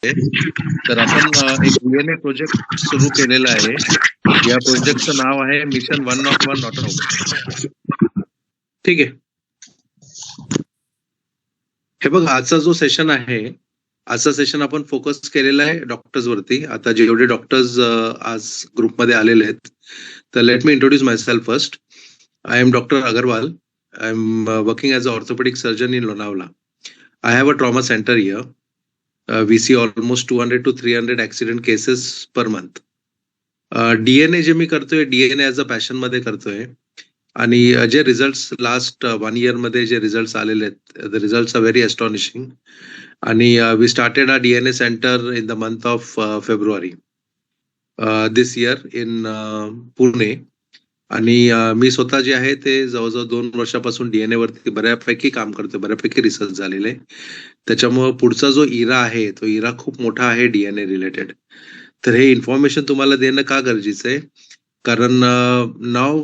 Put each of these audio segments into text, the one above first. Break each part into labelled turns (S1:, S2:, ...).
S1: तर आपण एक डीएनए प्रोजेक्ट सुरू केलेला आहे. या प्रोजेक्टचं नाव आहे मिशन 101 नॉट आउट. ठीक आहे. हे बघा, आजचा जो सेशन आहे, आजचा सेशन आपण फोकस केलेला आहे डॉक्टर्स वरती. आता जेवढे डॉक्टर्स आज ग्रुपमध्ये आलेले आहेत, तर let me introduce my self first. I am doctor Agarwal. I am working as a orthopaedic surgeon in Lonavala. I have a trauma center here. We see almost 200 to 300 accident cases per month. DNA जे मी करतोय, DNA as a passion मध्ये करतोय. आणि जे results last 1 year मध्ये जे results आलेले आहेत, the results are very astonishing. आणि we started a DNA centre in the month of February this year in Pune. आणि मी स्वतः जे आहे ते जवळजवळ 2 वर्षापासून डीएनए वरती बऱ्यापैकी काम करतोय, बऱ्यापैकी रिसर्च झालेले आहे. त्याच्यामुळं पुढचा जो इरा आहे, तो इरा खूप मोठा आहे डीएनए रिलेटेड. तर हे इन्फॉर्मेशन तुम्हाला देणं का गरजेचं आहे? कारण नाव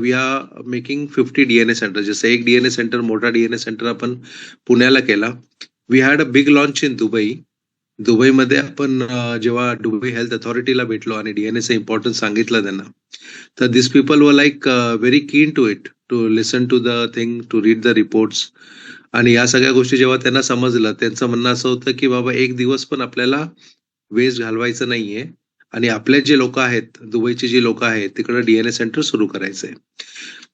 S1: we are making 50 DNA centre. जसं एक डीएनए सेंटर, मोठा डीएनए सेंटर आपण पुण्याला केला. We had a big launch in Dubai. दुबईमध्ये आपण जेव्हा दुबई हेल्थ अथॉरिटीला भेटलो आणि डीएनएचं इम्पॉर्टन्स सांगितलं त्यांना, तर this people were like very keen to it, to listen to the thing, to read the reports. आणि या सगळ्या गोष्टी जेव्हा त्यांना समजलं, त्यांचं म्हणणं असं होतं की बाबा एक दिवस पण आपल्याला वेस्ट घालवायचं नाहीये आणि आपले जे लोक आहेत, दुबईची जी लोक आहेत, तिकडे डीएनए सेंटर सुरू करायचंय.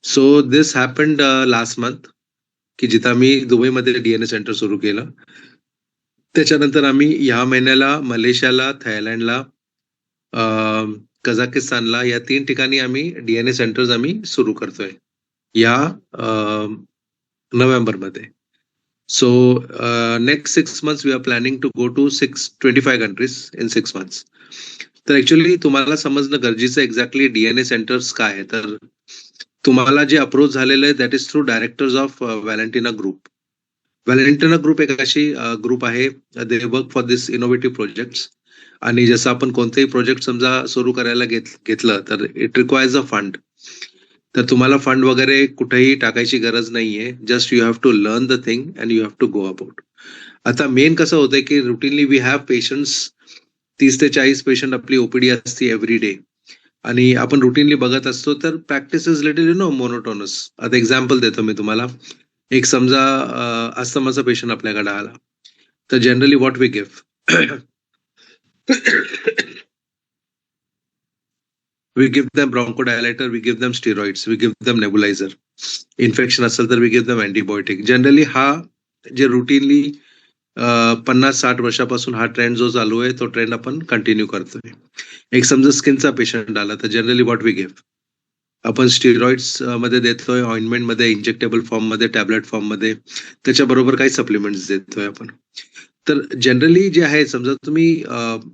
S1: So this happened last month, की जिथं आम्ही दुबईमध्ये डीएनए सेंटर सुरू केलं. त्याच्यानंतर आम्ही ह्या महिन्याला मलेशियाला, थायलंडला, कझाकिस्तानला, या 3 ठिकाणी आम्ही डीएनए सेंटर्स आम्ही सुरू करतोय या नोव्हेंबरमध्ये. So next 6 months we are planning to go to 25 countries in 6 months. तर ऍक्च्युअली तुम्हाला समजणं गरजेचं एक्झॅक्टली डीएनए सेंटर्स काय आहे. तर तुम्हाला जे अप्रोच झालेलं आहे that is through directors of Valentina group. Valentina group एक अशी ग्रुप आहे, they work for this innovative projects. आणि जसं आपण कोणतेही प्रोजेक्ट समजा सुरू करायला घेतलं तर इट रिक्वायर्स अ फंड. तर तुम्हाला फंड वगैरे कुठेही टाकायची गरज नाहीये. Just you have to learn the thing and you have to go about. आता मेन कसं होतंय की रुटीनली वी हॅव पेशंट्स, 30 ते 40 पेशंट आपली ओपीडी असते एव्हरी डे. आणि आपण रुटीनली बघत असतो, तर प्रॅक्टिस इज लिटिल मोनोटोनस. आता एक्झाम्पल देतो मी तुम्हाला. एक समजा अस्थमाचा पेशंट आपल्याकडे आला, तर generally what we give, we give them bronchodilator, we give them steroids, we give them nebulizer. Infection असेल तर we give them antibiotic. Generally हा जे रुटीनली 50-60 वर्षापासून हा ट्रेंड जो चालू आहे, तो ट्रेंड आपण कंटिन्यू करतोय. एक समजा स्किनचा पेशंट आला, तर जनरली व्हॉट वी गिव्ह, आपण स्टिरॉइड्स मध्ये देतोय, ऑइंटमेंट मध्ये, इंजेक्टेबल फॉर्म मध्ये, टॅबलेट फॉर्म मध्ये, त्याच्याबरोबर काही सप्लिमेंट्स देतोय आपण. तर जनरली जे आहे, समजा तुम्ही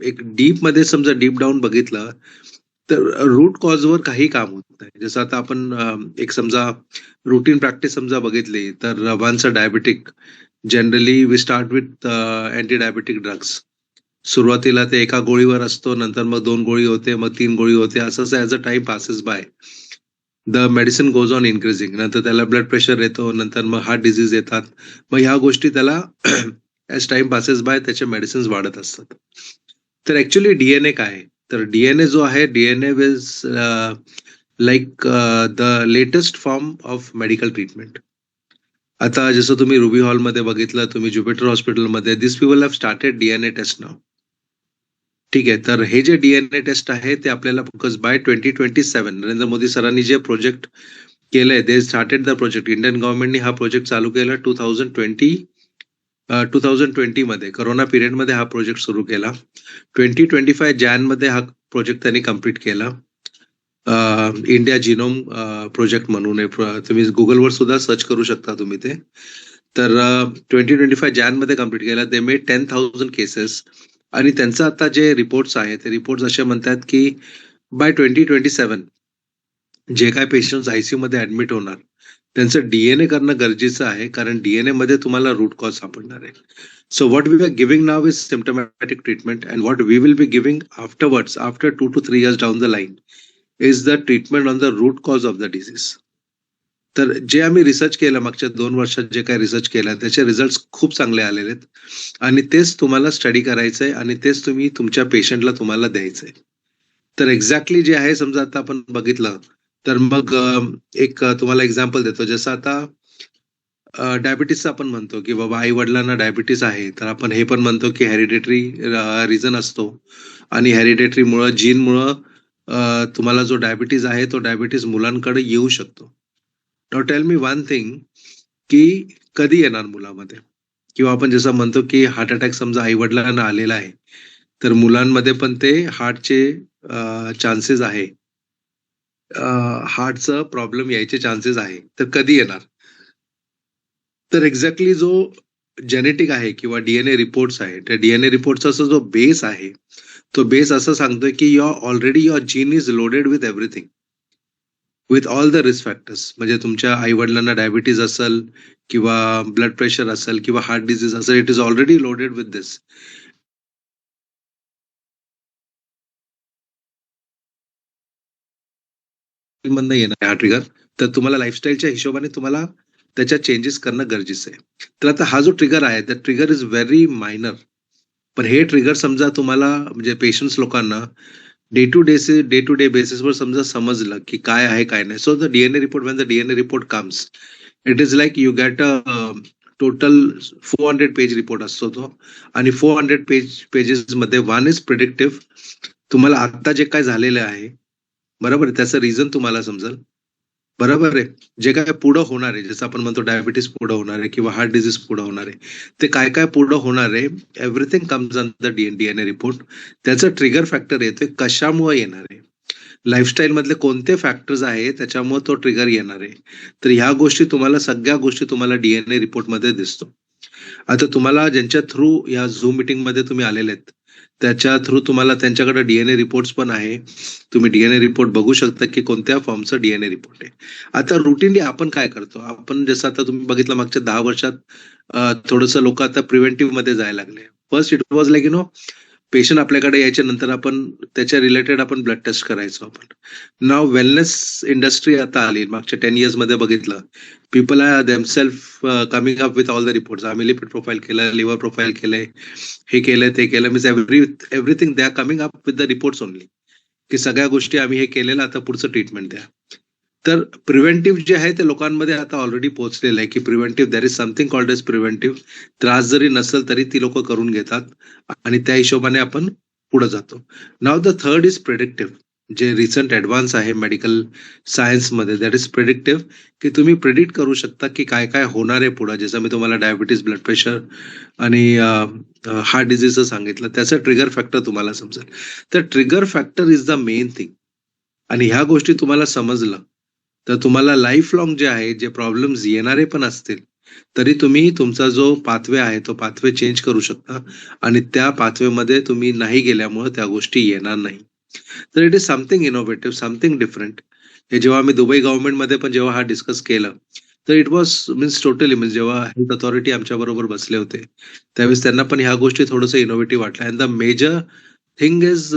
S1: एक डीप मध्ये समजा डीप डाऊन बघितलं, तर रूट कॉजवर काही काम होत नाही. जसं आता आपण एक समजा रुटीन प्रॅक्टिस समजा बघितली, तर once a diabetic, generally we start with anti diabetic drugs. सुरुवातीला ते एका गोळीवर असतो, नंतर मग 2 गोळी होते, मग 3 गोळी होते. असंच as a time passes by the medicine goes on increasing. नंतर त्याला ब्लड प्रेशर येतो, नंतर मग हार्ट डिझीज येतात. मग ह्या गोष्टी त्याला ॲज टाइम पासेस बाय त्याचे मेडिसिन्स वाढत असतात. तर ऍक्च्युली डीएनए काय आहे? तर डीएनए जो आहे, DNA is like the latest form of medical treatment. आता जसं तुम्ही रुबी हॉलमध्ये बघितलं, तुम्ही ज्युपिटर हॉस्पिटलमध्ये, this people have started DNA test now. ठीक आहे. तर हे जे डीएनए टेस्ट आहे, ते आपल्याला फोकस बाय 2027 नरेंद्र मोदी सरांनी जे प्रोजेक्ट केलंय, they started the project. Indian गव्हर्नमेंटनी हा प्रोजेक्ट चालू केला 2020 मध्ये, करोना पिरियडमध्ये हा प्रोजेक्ट सुरू केला. 2025 जानेमध्ये हा प्रोजेक्ट त्यांनी कम्प्लीट केला. इंडिया जिनोम प्रोजेक्ट म्हणून तुम्ही गुगलवर सुद्धा सर्च करू शकता तुम्ही ते. तर 2025 जानेमध्ये कम्प्लीट केला. They made 10,000 cases. आणि त्यांचं आता जे रिपोर्ट्स आहेत, ते रिपोर्ट्स असे म्हणतात की बाय 2027 जे काय पेशंट्स आयसीयू मध्ये ऍडमिट होणार, त्यांचं डीएनए करणं गरजेचं आहे, कारण डीएनए मध्ये तुम्हाला रूट कॉज सापडणार आहे. So what we are giving now is symptomatic treatment, and what we will be giving afterwards, after 2 to 3 years down the line, is the treatment on the root cause of the disease. तर जे आम्ही research केलं मागच्या 2 वर्षात जे काही research केलं त्याचे रिझल्ट्स खूप चांगले आलेले आहेत आणि तेच तुम्हाला स्टडी करायचंय आणि तेच तुम्ही तुमच्या पेशंटला तुम्हाला द्यायचंय. तर एक्झॅक्टली जे आहे समजा आता आपण बघितलं तर मग तुम्हाला एक्झाम्पल देतो. जसं आता डायबिटीसचं आपण म्हणतो की बाबा आई वडिलांना डायबिटीस आहे तर आपण हे पण म्हणतो की हेरिडेटरी रिझन असतो आणि हेरिडेटरीमुळं जीनमुळं तुम्हाला जो डायबिटीस आहे तो डायबिटीस मुलांकडे येऊ शकतो. Now tell me one thing की कधी येणार मुलामध्ये किंवा आपण जसं म्हणतो की हार्ट अटॅक समजा आई वडिलांना आलेला आहे तर मुलांमध्ये पण ते हार्टचे चान्सेस आहे, हार्टचं प्रॉब्लेम यायचे चान्सेस आहे. तर कधी येणार? तर एक्झॅक्टली जो जेनेटिक आहे किंवा डीएनए रिपोर्ट्स आहे त्या डीएनए रिपोर्टचा जो बेस आहे तो बेस असं सांगतोय की your gene is loaded with everything, with all the risk factors. म्हणजे तुमच्या आई वडिलांना डायबिटीज असेल किंवा ब्लड प्रेशर असेल किंवा हार्ट डिसीज असेल, it is already loaded with this. मधनं येणार हा ट्रिगर. तर तुम्हाला लाईफस्टाईलच्या हिशोबाने तुम्हाला त्याच्यात चेंजेस करणं गरजेचं आहे. तर आता हा जो ट्रिगर आहे the trigger is very minor. पण हे ट्रिगर समजा तुम्हाला म्हणजे पेशंट्स लोकांना डे टू डे बेसिसवर समजा समजलं की काय आहे काय नाही. So the DNA report Wien the DNA report comes it is like you get a total 400 page report असतो तो आणि 400 पेजेस मध्ये वन इज प्रिडिक्टिव्ह. तुम्हाला आता जे काय झालेलं आहे बरोबर आहे त्याचं रिझन तुम्हाला समजेल. बरोबर आहे. जे काय पुढं होणार आहे जसं आपण म्हणतो डायबिटीस पुढं होणार आहे किंवा हार्ट डिसीज पुढं होणार आहे ते काय काय पुढं होणार आहे everything comes on the DNA report. त्याचं ट्रिगर फॅक्टर येतोय कशामुळे येणार आहे, लाईफस्टाईल मधले कोणते फॅक्टर्स आहे त्याच्यामुळे तो ट्रिगर येणार आहे. तर ह्या गोष्टी तुम्हाला सगळ्या गोष्टी तुम्हाला डीएनए रिपोर्ट मध्ये दिसतो. आता तुम्हाला ज्यांच्या थ्रू या झूम मीटिंग मध्ये तुम्ही आलेले आहेत त्याच्या थ्रू तुम्हाला त्यांच्याकडे डीएनए रिपोर्ट्स पण आहे. तुम्ही डीएनए रिपोर्ट बघू शकता की कोणत्या फॉर्मचं डीएनए रिपोर्ट आहे. आता रुटीनली आपण काय करतो, आपण जसं आता तुम्ही बघितलं मागच्या 10 वर्षात थोडंसं लोक आता प्रिव्हेंटिव्ह मध्ये जायला लागले. First it was like patient आपल्याकडे यायच्या नंतर आपण त्याच्या रिलेटेड आपण ब्लड टेस्ट करायचो. आपण नाव वेलनेस इंडस्ट्री आता आली मागच्या 10 इयर्स मध्ये बघितलं people are themselves coming up with all the reports. आम्ही लिपिड प्रोफाईल केलं, लिव्हर प्रोफाईल केलंय, हे केलंय ते केलं, means everything they are coming up with the reports only की सगळ्या गोष्टी आम्ही हे केलेलं आता पुढचं ट्रीटमेंट द्या. तर प्रिव्हेंटिव्ह जे आहे ते लोकांमध्ये आता ऑलरेडी पोहोचलेलं आहे की preventive there is something called as preventive. त्रास जरी नसेल तरी ती लोक करून घेतात आणि त्या हिशोबाने आपण पुढे जातो. नाव द थर्ड इज प्रिडिक्टिव्ह. जे रिसंट ऍडव्हान्स आहे मेडिकल सायन्समध्ये दॅट इज प्रिडिक्टिव्ह की तुम्ही प्रिडिक्ट करू शकता की काय काय होणार आहे पुढे. जसं मी तुम्हाला डायबिटीज, ब्लड प्रेशर आणि हार्ट डिझीजचं सांगितलं त्याचं ट्रिगर फॅक्टर तुम्हाला समजेल. तर trigger factor is the main thing आणि ह्या गोष्टी तुम्हाला समजलं तर तुम्हाला लाईफ लॉंग जे आहे जे प्रॉब्लेम्स येणारे पण असतील तरी तुम्ही तुमचा जो पाथवे आहे तो पाथवे चेंज करू शकता आणि त्या पाथवेमध्ये तुम्ही नाही गेल्यामुळे त्या गोष्टी येणार नाही. तर it is something innovative, something different. हे जेव्हा आम्ही दुबई गव्हर्नमेंटमध्ये पण जेव्हा हा डिस्कस केलं तर इट वॉज मीन्स टोटली म्हणजे जेव्हा हेल्थ अथॉरिटी आमच्या बरोबर बसले होते त्यावेळेस त्यांना पण ह्या गोष्टी थोडंसं इनोव्हेटिव्ह वाटल्या. And the major thing is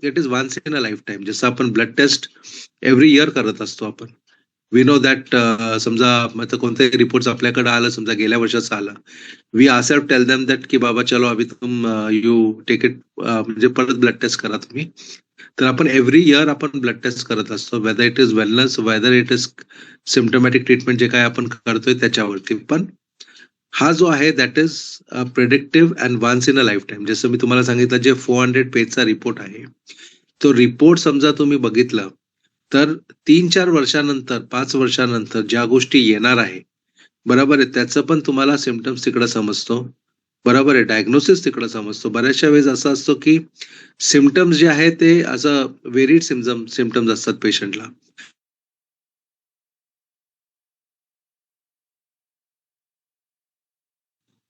S1: it is once in a life time. जसं आपण ब्लड टेस्ट एव्हरी इयर करत असतो आपण, वी नो दॅट. समजा आता कोणताही रिपोर्ट आपल्याकडे आलं समजा गेल्या वर्षाचा आला, वी आसेल्फ टेल देम दॅट की बाबा चलो अभि तुम यू टेक इट म्हणजे परत ब्लड टेस्ट करा तुम्ही. तर आपण एव्हरी इयर आपण ब्लड टेस्ट करत असतो whether it is wellness, whether it is symptomatic treatment जे काय आपण करतोय त्याच्यावरती. पण हा जो आहे that is predictive and once in a life time. जसं मी तुम्हाला सांगितलं जे 400 पेजचा रिपोर्ट आहे तो रिपोर्ट समजा तुम्ही बघितलं तर 3-4 वर्षानंतर 5 वर्षानंतर ज्या गोष्टी येणार आहे बरोबर आहे त्याचं पण तुम्हाला सिमटम्स तिकडे समजतो. बरोबर आहे, डायग्नोसिस तिकडे समजतो. बऱ्याचशा वेळेस असं असतो की सिमटम्स जे आहे ते असं व्हेरिड सिमटम्स असतात पेशंटला.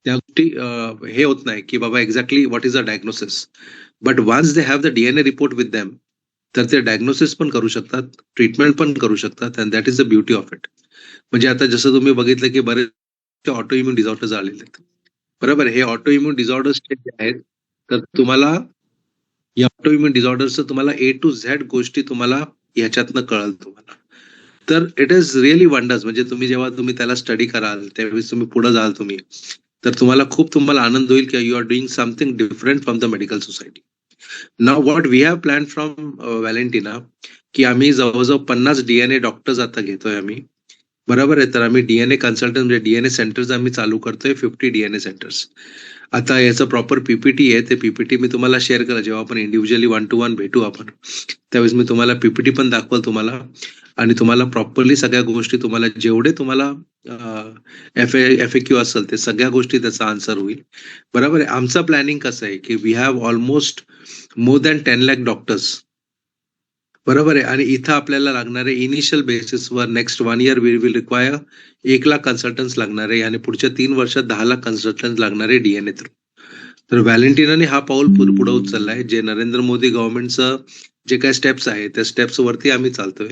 S1: त्या गोष्टी हे होत नाही की बाबा exactly what is a diagnosis. But once they have the DNA report with them तर ते डायग्नोसिस पण करू शकतात, ट्रीटमेंट पण करू शकतात and that is the beauty of it. म्हणजे आता जसं तुम्ही बघितलं की बरेच ऑटो इम्युन डिझॉर्डर्स आलेले आहेत. बरोबर आहे. हे ऑटो इम्युन डिझॉर्डर्स जे आहेत तर तुम्हाला या ऑटो इम्युन डिझॉर्डर्सचं तुम्हाला ए टू झेड गोष्टी तुम्हाला ह्याच्यातनं कळल तुम्हाला. तर इट इज रिअली वंडर्स. म्हणजे जेव्हा तुम्ही त्याला स्टडी कराल त्यावेळेस तुम्ही पुढे जाल तुम्ही, तर तुम्हाला आनंद होईल की you are doing something different from the medical society. Now what we have plan from Valentina, की आम्ही जवळजवळ 50 डीएनए डॉक्टर्स आता घेतोय आम्ही. बरोबर आहे. तर आम्ही डीएनए कन्सल्टंट म्हणजे डीएनए सेंटर्स आम्ही चालू करतोय, 50 डीएनए सेंटर्स. आता याचं प्रॉपर पीपीटी आहे. ते पीपीटी मी तुम्हाला शेअर करेल जेव्हा आपण इंडिव्हिज्युअली 1 to 1 भेटू आपण. त्यावेळेस मी तुम्हाला पीपीटी पण दाखवल तुम्हाला, आणि तुम्हाला प्रॉपरली सगळ्या गोष्टी तुम्हाला जेवढे तुम्हाला FAQ असेल ते सगळ्या गोष्टी त्याचा आन्सर होईल. बरोबर आहे. आमचं प्लॅनिंग कसं आहे की we have almost more than 10 lakh doctors. बरोबर आहे. आणि इथं आपल्याला लागणारे इनिशियल बेसिसवर next 1 year we will require 1 lakh consultants लागणार आहे, आणि पुढच्या 3 वर्षात 10 लाख कन्सल्टंट लागणार आहे डीएनए थ्रू. तर व्हॅलेंटिनाने हा पाऊल पुढे उचललाय. जे नरेंद्र मोदी गव्हर्नमेंटचं जे काही स्टेप्स आहे त्या स्टेप्स वरती आम्ही चालतोय,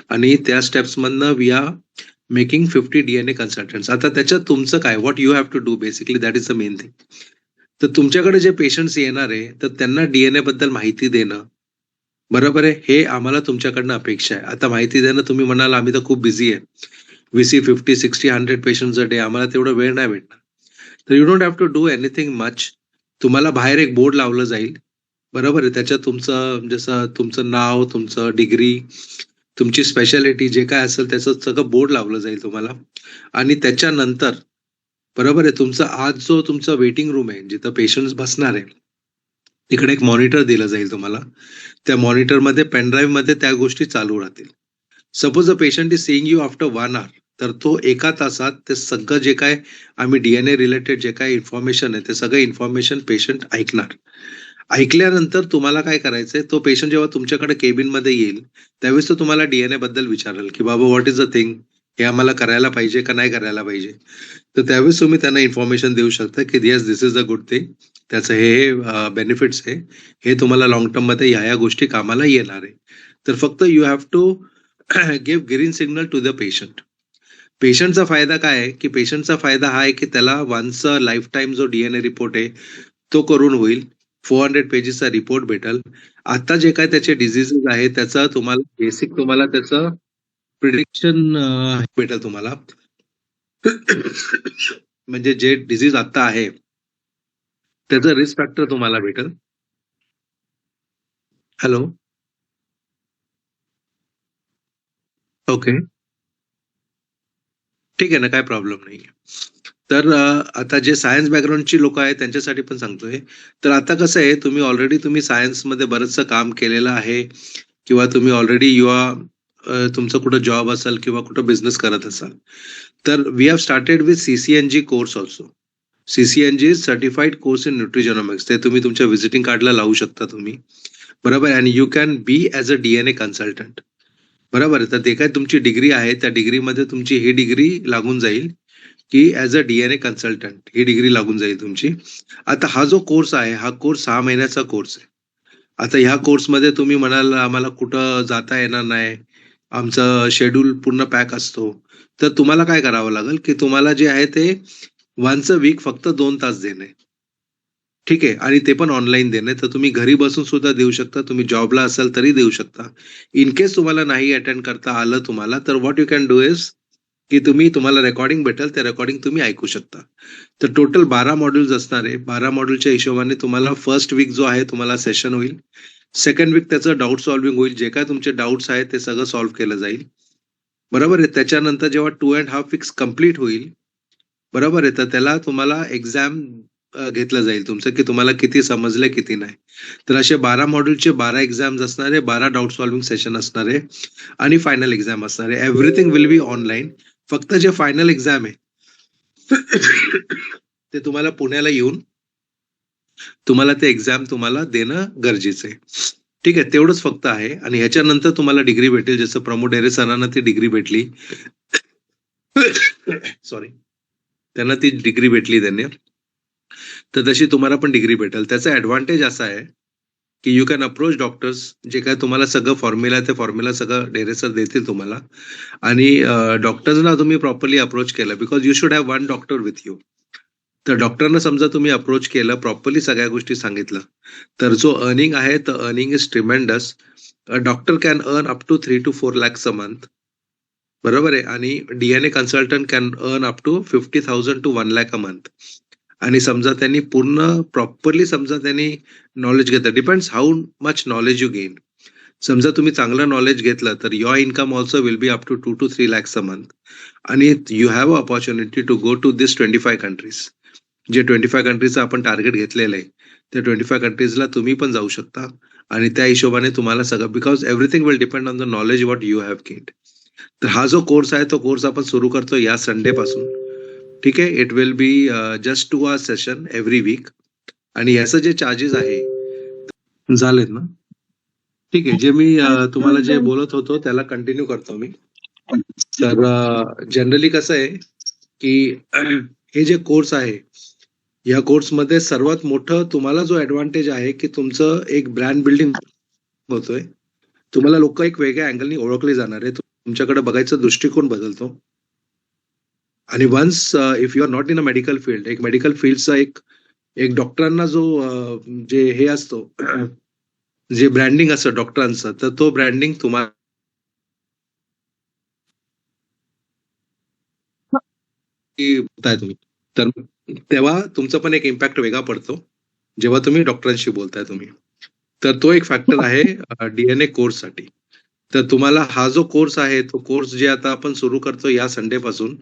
S1: आणि त्या स्टेप्स मधनं we are making 50 DNA consultants. आता त्याच्यात तुमचं काय, what you have to do basically, that is the main thing. तर तुमच्याकडे जे पेशंट्स येणार आहे तर त्यांना डीएनए बद्दल माहिती देणं, बरोबर आहे, हे आम्हाला तुमच्याकडनं अपेक्षा आहे. आता माहिती देणं, तुम्ही म्हणाल आम्ही तर खूप बिझी आहे, we see 50, 60, 100 patients a day, आम्हाला तेवढा वेळ नाही भेटणार. तर you don't have to do anything much. तुम्हाला बाहेर एक बोर्ड लावलं जाईल, बरोबर आहे, त्याच्यात तुमचं जसं तुमचं नाव, तुमचं डिग्री, तुमची स्पेशालिटी जे काय असेल त्याचं सगळं बोर्ड लावलं जाईल तुम्हाला. आणि त्याच्यानंतर बरोबर आहे, तुमचा आज जो तुमचा वेटिंग रूम आहे जिथं पेशंट्स बसणार आहे, तिकडे एक मॉनिटर दिलं जाईल तुम्हाला. त्या मॉनिटरमध्ये पेनड्राईव्ह मध्ये त्या गोष्टी चालू राहतील. Suppose a patient is seeing you after 1 hour, तर तो 1 तासात ते सगळं जे काय आम्ही डीएनए रिलेटेड जे काय इन्फॉर्मेशन आहे ते सगळं इन्फॉर्मेशन पेशंट ऐकणार. ऐकल्यानंतर तुम्हाला काय करायचंय, तो पेशंट जेव्हा तुमच्याकडे केबिन मध्ये येईल त्यावेळेस तो तुम्हाला डीएनए बद्दल विचारेल की बाबा व्हॉट इज द थिंग, हे आम्हाला करायला पाहिजे का नाही करायला पाहिजे. तर त्यावेळेस तुम्ही त्यांना इन्फॉर्मेशन देऊ शकता की yes this is a good thing, त्याचं हे बेनिफिट्स आहे, हे तुम्हाला लॉंग टर्म मध्ये ह्या गोष्टी कामाला येणार आहे. तर फक्त you have to give green signal to the patient. पेशंटचा फायदा काय आहे की पेशंटचा फायदा हा आहे की त्याला वन्स अ लाईफ टाईम जो डीएनए रिपोर्ट आहे तो करून होईल. 400 पेजेसचा रिपोर्ट भेटल. आता जे काय त्याचे डिझिजेस आहे त्याचा तुम्हाला बेसिक तुम्हाला त्याचं प्रिडिक्शन भेटेल तुम्हाला. म्हणजे जे डिझीज आता आहे त्याचं रिस्क फॅक्टर तुम्हाला भेटेल. हॅलो. ओके. ठीक आहे ना, काय प्रॉब्लेम नाही. तर आता जे सायन्स बॅकग्राऊंडची लोक आहेत त्यांच्यासाठी पण सांगतोय. तर आता कसं आहे, तुम्ही सायन्समध्ये बरंचसं काम केलेलं आहे, किंवा तुम्ही ऑलरेडी तुमचं कुठं जॉब असेल किंवा कुठं बिझनेस करत असाल, तर we have started with CCNG course also. CCNG certified course in nutrigenomics, ते तुम्ही तुमच्या व्हिजिटिंग कार्डला लावू शकता तुम्ही. बरोबर. आणि you can be as a DNA consultant. बरोबर आहे. तर ते काय तुमची डिग्री आहे त्या डिग्रीमध्ये तुमची ही डिग्री लागून जाईल की as a DNA consultant he degree लागून जाईल तुमची. आता हा जो कोर्स आहे हा कोर्स 6 महिन्याचा कोर्स आहे. आता ह्या कोर्समध्ये तुम्ही म्हणाल आम्हाला कुठं जाता येणार नाही, आमचं शेड्यूल पूर्ण पॅक असतो, तर तुम्हाला काय करावं लागेल की तुम्हाला जे आहे ते वन्स अ वीक फक्त 2 तास देणे. ठीक आहे. आणि ते पण ऑनलाईन देणे. तर तुम्ही घरी बसून सुद्धा देऊ शकता, तुम्ही जॉबला असाल तरी देऊ शकता. इन केस तुम्हाला नाही अटेंड करता आलं तुम्हाला, तर what you can do is की तुम्हाला रेकॉर्डिंग भेटेल, ते रेकॉर्डिंग तुम्ही ऐकू शकता. तर टोटल 12 मॉड्यूल्स असणार आहे. 12 मॉड्यूलच्या हिशोबाने तुम्हाला फर्स्ट वीक जो आहे तुम्हाला सेशन होईल. सेकंड वीक त्याचं डाऊट सॉल्व्हिंग होईल. जे काय तुमचे डाऊट्स आहेत ते सगळं सॉल्व्ह केलं जाईल. बरोबर आहे. त्याच्यानंतर जेव्हा 2.5 वीक्स कंप्लीट होईल, बरोबर आहे, तर त्याला तुम्हाला एक्झाम घेतलं जाईल तुमचं की तुम्हाला किती समजले किती नाही. तर असे 12 मॉड्यूलचे 12 एक्झाम्स असणार आहे, 12 डाऊट सॉल्व्हिंग सेशन असणार आहे, आणि फायनल एक्झाम असणार आहे. Everything will be online. फक्त जे फायनल एक्झाम आहे ते तुम्हाला पुण्याला येऊन तुम्हाला ते एक्झाम तुम्हाला देणं गरजेचं आहे. ठीक आहे. तेवढंच फक्त आहे. आणि ह्याच्यानंतर तुम्हाला डिग्री भेटेल, जसं प्रमोद डेरे सरांना ती डिग्री भेटली. सॉरी, त्यांना ती डिग्री भेटली त्यांनी, तर तशी तुम्हाला पण डिग्री भेटेल. त्याचा ऍडव्हान्टेज असा आहे की यू कॅन अप्रोच डॉक्टर्स, जे काय तुम्हाला सगळं फॉर्म्युला आहे ते फॉर्म्युला सगळं डेरे सर देतील तुम्हाला. आणि डॉक्टर्सना तुम्ही प्रॉपरली अप्रोच केलं, because you should have 1 doctor with you. तर डॉक्टरना समजा तुम्ही अप्रोच केलं, प्रॉपरली सगळ्या गोष्टी सांगितलं, तर जो अर्निंग आहे तर earning is tremendous. Doctor can earn up to 3 to 4 lakhs a month. बरोबर आहे. आणि DNA consultant can earn up to 50,000 to 1 lakh a month. आणि समजा त्यांनी पूर्ण प्रॉपरली समजा त्यांनी नॉलेज घेतलं, depends how much knowledge you gain. समजा तुम्ही चांगलं नॉलेज घेतलं तर your income also will be up to 2 to 3 lakhs a month. आणि you have a opportunity to go to this 25 countries. जे 25 कंट्रीजचं आपण टार्गेट घेतलेलं आहे, त्या 25 कंट्रीजला तुम्ही पण जाऊ शकता. आणि त्या हिशोबाने तुम्हाला सगळं, because everything will depend on the knowledge what you have gained. तर हा जो कोर्स आहे तो कोर्स आपण सुरू करतो या संडे पासून. ठीक आहे. It will be just 2 hours session every week. आणि याचं जे चार्जेस आहे झालेत ना. ठीक आहे. जे मी तुम्हाला जे बोलत होतो त्याला कंटिन्यू करतो मी. तर जनरली कसं आहे की हे जे कोर्स आहे, या कोर्समध्ये सर्वात मोठं तुम्हाला जो ऍडव्हान्टेज आहे की तुमचं एक ब्रँड बिल्डिंग होतोय. तुम्हाला लोक एक वेगळ्या अँगलनी ओळखले जाणार आहे. तुमच्याकडे बघायचा दृष्टिकोन बदलतो. आणि once if you are not in a medical field, एक मेडिकल फील्डचा एक एक डॉक्टरांना जो जे हे असतो जे ब्रँडिंग असतं डॉक्टरांचं, तर तो ब्रँडिंग तुम्हाला बोलताय तुम्ही. तर तेव्हा तुमचा पण एक इम्पॅक्ट वेगळा पडतो जेव्हा तुम्ही डॉक्टरांशी बोलताय तुम्ही. तर तो एक फॅक्टर आहे DNA कोर्ससाठी. तर तुम्हाला हा जो कोर्स आहे तो कोर्स जे आता आपण सुरू करतो या संडे पासून,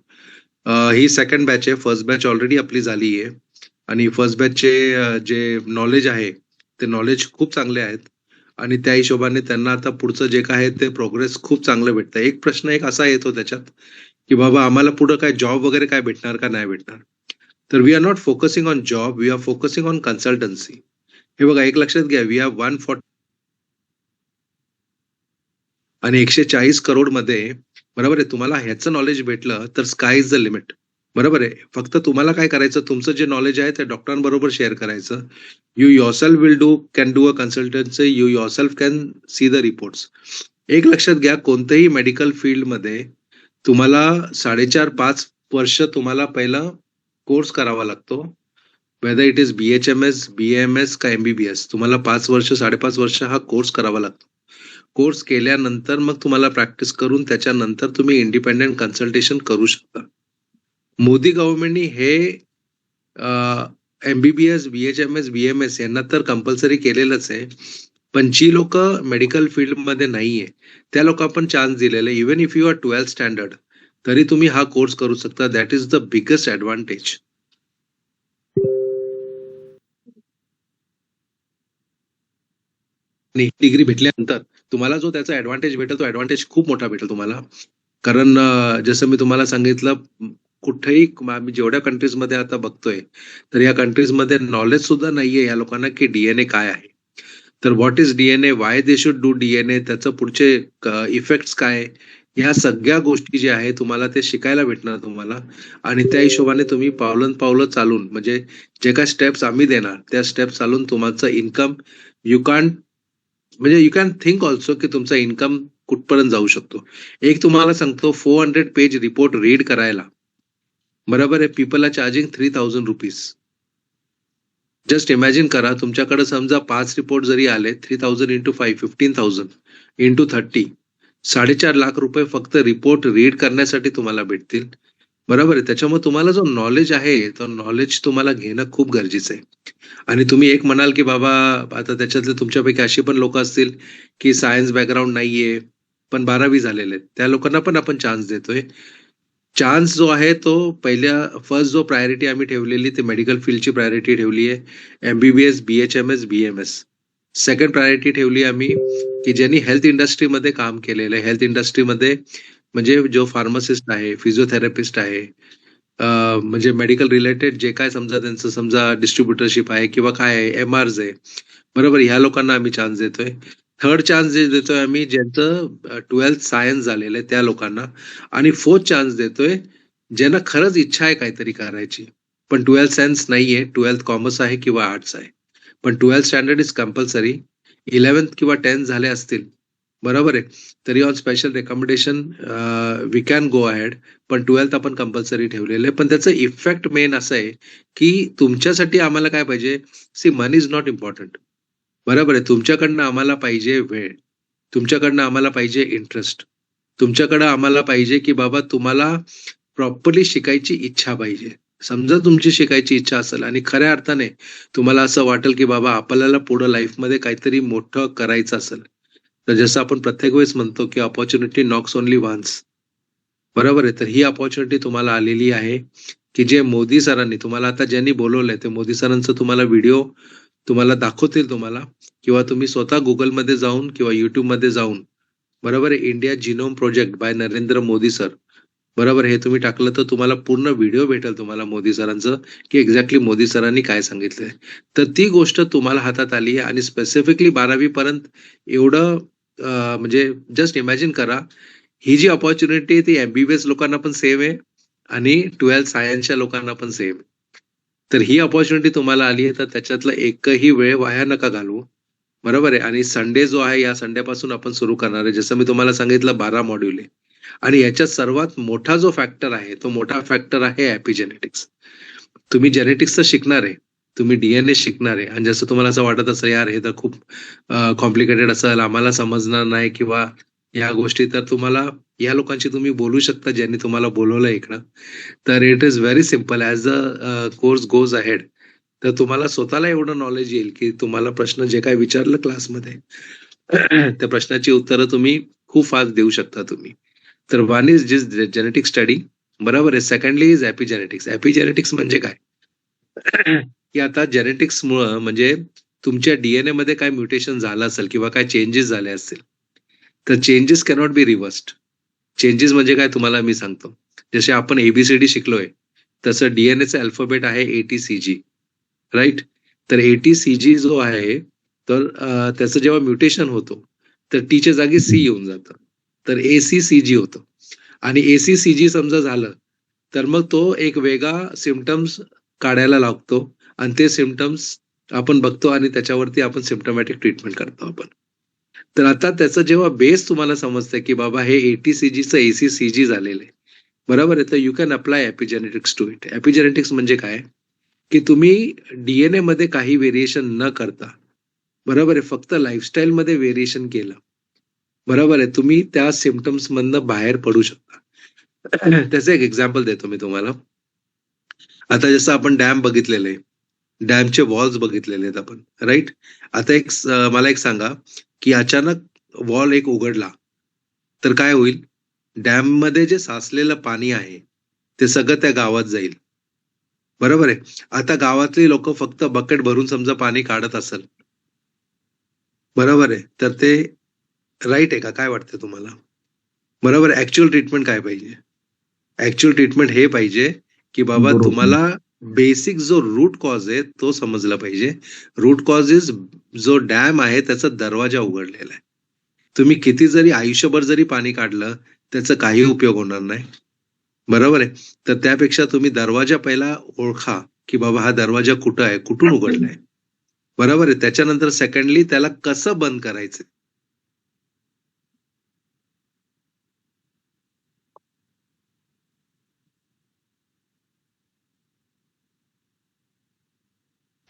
S1: ही सेकंड बॅच आहे. फर्स्ट बॅच ऑलरेडी आपली झाली आहे. आणि फर्स्ट बॅचचे जे नॉलेज आहे ते नॉलेज खूप चांगले आहेत. आणि त्या हिशोबाने त्यांना आता पुढचं जे काय आहे ते प्रोग्रेस खूप चांगलं भेटतं. एक प्रश्न एक असा येतो त्याच्यात की बाबा आम्हाला पुढं काय जॉब वगैरे काय भेटणार का नाही भेटणार. तर we are not focusing on job, we are focusing on consultancy. हे बघा, एक लक्षात घ्या, वी हॅव 140 आणि 140 करोड मध्ये, बरोबर आहे. तुम्हाला ह्याचं नॉलेज भेटलं तर स्काय इज द लिमिट. बरोबर आहे. फक्त तुम्हाला काय करायचं, तुमचं जे नॉलेज आहे ते डॉक्टरांबरोबर शेअर करायचं. You yourself will can do a consultancy, you yourself can see the reports. एक लक्षात घ्या, कोणत्याही मेडिकल फील्डमध्ये तुम्हाला 4.5-5 वर्ष तुम्हाला पहिला कोर्स करावा लागतो. Weather it is BHMS, BAMS का MBBS, तुम्हाला 5 वर्ष 5.5 वर्ष हा कोर्स करावा लागतो. कोर्स केल्यानंतर मग तुम्हाला प्रॅक्टिस करून त्याच्यानंतर तुम्ही इंडिपेंडेंट कन्सल्टेशन करू शकता. मोदी गव्हर्नमेंटनी हे MBBS, BHMS, BMS यांना तर कंपल्सरी केलेलंच आहे. पण जी लोक मेडिकल फील्डमध्ये नाहीये त्या लोक आपण चान्स दिलेला आहे. Even if you are 12th standard तरी तुम्ही हा कोर्स करू शकता. That is the biggest advantage. आणि डिग्री भेटल्यानंतर तुम्हाला जो त्याचा ऍडव्हान्टेज भेटेल तो ऍडव्हान्टेज खूप मोठा भेटेल तुम्हाला. कारण जसं मी तुम्हाला सांगितलं, कुठेही आम्ही जेवढ्या कंट्रीजमध्ये आता बघतोय तर या कंट्रीजमध्ये नॉलेज सुद्धा नाहीये या लोकांना की DNA काय आहे. तर what is DNA, Y they should do DNA, त्याचं पुढचे इफेक्ट्स काय, ह्या सगळ्या गोष्टी ज्या आहे तुम्हाला ते शिकायला भेटणार तुम्हाला. आणि त्या हिशोबाने तुम्ही पावलं पावलं चालून, म्हणजे जे काय स्टेप्स आम्ही देणार त्या स्टेप चालून तुमचं इन्कम यू कॅन, म्हणजे यू कॅन थिंक ऑल्सो की तुमचा इन्कम कुठपर्यंत जाऊ शकतो. एक तुम्हाला सांगतो, 400 पेज रिपोर्ट रीड करायला, बरोबर आहे, people are charging 3,000 rupees. Just imagine करा, तुमच्याकडे समजा 5 रिपोर्ट जरी आले, 3,000 इंटू 5, 15,000 इंटू 30, 4.5 लाख रुपये फक्त रिपोर्ट रीड करण्यासाठी तुम्हाला भेटतील. बरोबर आहे. त्याच्यामुळे तुम्हाला जो नॉलेज आहे तो नॉलेज तुम्हाला घेणं खूप गरजेचं आहे. आणि तुम्ही एक म्हणाल की बाबा आता त्याच्यातले तुमच्यापैकी अशी पण लोक असतील की सायन्स बॅकग्राऊंड नाहीये पण 12वी झालेले आहेत, त्या लोकांना पण आपण चान्स देतोय. चान्स जो आहे तो पहिल्या फर्स्ट जो प्रायोरिटी आम्ही ठेवलेली ते मेडिकल फील्डची प्रायोरिटी ठेवली आहे, MBBS, BHMS, BMS. Second priority ठेवली आम्ही की ज्यांनी हेल्थ इंडस्ट्रीमध्ये काम केलेलं आहे. हेल्थ इंडस्ट्रीमध्ये म्हणजे जो फार्मासिस्ट आहे, फिजिओथेरपिस्ट आहे, म्हणजे मेडिकल रिलेटेड जे काय समजा त्यांचं समजा डिस्ट्रीब्युटरशिप आहे किंवा काय आहे, MRs आहे, बरोबर, ह्या लोकांना आम्ही चान्स देतोय. थर्ड चान्स जे देतोय आम्ही ज्यांचं 12th सायन्स झालेलं आहे त्या लोकांना. आणि फोर्थ चान्स देतोय ज्यांना खरंच इच्छा आहे काहीतरी करायची पण 12th सायन्स नाहीये, 12th कॉमर्स आहे किंवा आर्ट्स आहे, पण 12th standard is compulsory. 11th किंवा 10th झाले असतील, बरोबर आहे, तरी on special recommendation we can go ahead. पण 12th आपण कंपल्सरी ठेवलेलं आहे. पण त्याचं इफेक्ट मेन असं आहे की तुमच्यासाठी आम्हाला काय पाहिजे, see money is not important, बरोबर आहे. तुमच्याकडनं आम्हाला पाहिजे वेळ, तुमच्याकडनं आम्हाला पाहिजे इंटरेस्ट. तुमच्याकडे आम्हाला पाहिजे की बाबा तुम्हाला प्रॉपरली शिकायची इच्छा पाहिजे. समजा तुमची शिकायची इच्छा असेल आणि खऱ्या अर्थाने तुम्हाला असं वाटेल की बाबा आपल्याला पुढे लाईफमध्ये काहीतरी मोठं करायचं असेल, तर जसं आपण प्रत्येक वेळेस म्हणतो की अपॉर्च्युनिटी नॉक्स ओनली वन्स. बरोबर आहे. तर ही अपॉर्च्युनिटी तुम्हाला आलेली आहे की जे मोदी सरांनी तुम्हाला आता ज्यांनी बोलवलंय ते मोदी सरांचं तुम्हाला व्हिडिओ तुम्हाला दाखवतील तुम्हाला, किंवा तुम्ही स्वतः गुगलमध्ये जाऊन किंवा युट्यूबमध्ये जाऊन, बरोबर आहे, India genome project by Narendra Modi sir, बरोबर, हे तुम्ही टाकलं तर तुम्हाला पूर्ण व्हिडिओ भेटेल तुम्हाला मोदी सरांचं की एक्झॅक्टली मोदी सरांनी काय सांगितलंय. तर ती गोष्ट तुम्हाला हातात आली आहे आणि स्पेसिफिकली 12वी पर्यंत एवढं म्हणजे जस्ट इमॅजिन करा, ही जी अपॉर्च्युनिटी आहे ती एमबीबीएस लोकांना पण सेम आहे आणि 12th सायन्सच्या लोकांना पण सेम. तर ही अपॉर्च्युनिटी तुम्हाला आली आहे, तर त्याच्यातला एकही वेळ वाया नका घालवू. बरोबर आहे. आणि संडे जो आहे, या संडेपासून आपण सुरू करणार आहे. जसं मी तुम्हाला सांगितलं 12 मॉड्यूल आहे आणि याच्यात सर्वात मोठा जो फॅक्टर आहे, तो मोठा फॅक्टर आहे एपिजेनेटिक्स. तुम्ही जेनेटिक्सचं शिकणार आहे, तुम्ही डीएनए शिकणार आहे आणि जसं तुम्हाला असं वाटत असेल यार हे तर खूप कॉम्प्लिकेटेड असेल, आम्हाला समजणार नाही किंवा या गोष्टी, तर तुम्हाला या लोकांशी तुम्ही बोलू शकता ज्यांनी तुम्हाला बोलवलं इकडं. तर it is very simple. As a course goes ahead, तर तुम्हाला स्वतःला एवढं नॉलेज येईल की तुम्हाला प्रश्न जे काय विचारलं क्लासमध्ये त्या प्रश्नाची उत्तरं तुम्ही खूप फास्ट देऊ शकता तुम्ही. तर वन इज जिस जेनेटिक स्टडी, बरोबर आहे. Secondly is epigenetics. एपिजेनेटिक्स म्हणजे काय की आता जेनेटिक्समुळं म्हणजे तुमच्या डीएनए मध्ये काय म्युटेशन झालं असेल किंवा काय चेंजेस झाले असतील, तर चेंजेस कॅनॉट बी रिव्हर्स्ड. चेंजेस म्हणजे काय तुम्हाला मी सांगतो. जसे आपण एबीसीडी शिकलोय, तसं डीएनएचं अल्फाबेट आहे एटीसीजी, राईट. तर एटीसीजी जो आहे, तर त्याचं जेव्हा म्युटेशन होतो तर टीच्या जागी सी येऊन जातं, तर एसीसीजी होतं. आणि एसीसीजी समजा झालं तर मग तो एक वेगळा सिम्पटम्स काढायला लागतो आणि ते सिम्पटम्स आपण बघतो आणि त्याच्यावरती आपण सिम्पटमॅटिक ट्रीटमेंट करतो आपण. तर आता त्याचं जेव्हा बेस तुम्हाला समजतं की बाबा हे एटीसीजीचं एसीसीजी झालेलं आहे, बरोबर आहे, तर you can apply epigenetics to it. Epigenetics म्हणजे काय की तुम्ही डीएनए मध्ये काही व्हेरिएशन न करता, बरोबर आहे, फक्त लाईफस्टाईल मध्ये व्हेरिएशन केलं, बरोबर आहे, तुम्ही त्या सिम्पटम्स मधनं बाहेर पडू शकता. त्याचं एक एक्झाम्पल देतो मी तुम्हाला. आता जसं आपण डॅम बघितलेले आहे, डॅमचे वॉल्स बघितलेले आहेत आपण, राईट. आता मला एक सांगा की अचानक वॉल एक उघडला तर काय होईल? डॅम मध्ये जे साचलेलं पाणी आहे ते सगळं त्या गावात जाईल, बरोबर आहे. आता गावातली लोक फक्त बकेट भरून समजा पाणी काढत असेल, बरोबर आहे, तर ते राईट आहे का? काय वाटतं तुम्हाला? बरोबर. ऍक्च्युअल ट्रीटमेंट काय पाहिजे? ऍक्च्युअल ट्रीटमेंट हे पाहिजे की बाबा
S2: बरोबर.
S1: तुम्हाला बेसिक जो रूट कॉज आहे तो समजला पाहिजे. रूट कॉज इज जो डॅम आहे त्याचा दरवाजा उघडलेला आहे. तुम्ही किती जरी आयुष्यभर जरी पाणी काढलं त्याचा काही उपयोग होणार नाही, बरोबर आहे. तर त्यापेक्षा तुम्ही दरवाजा पहिला ओळखा की बाबा हा दरवाजा कुठं आहे, कुठून उघडलाय, बरोबर आहे. त्याच्यानंतर सेकंडली त्याला कसं बंद करायचं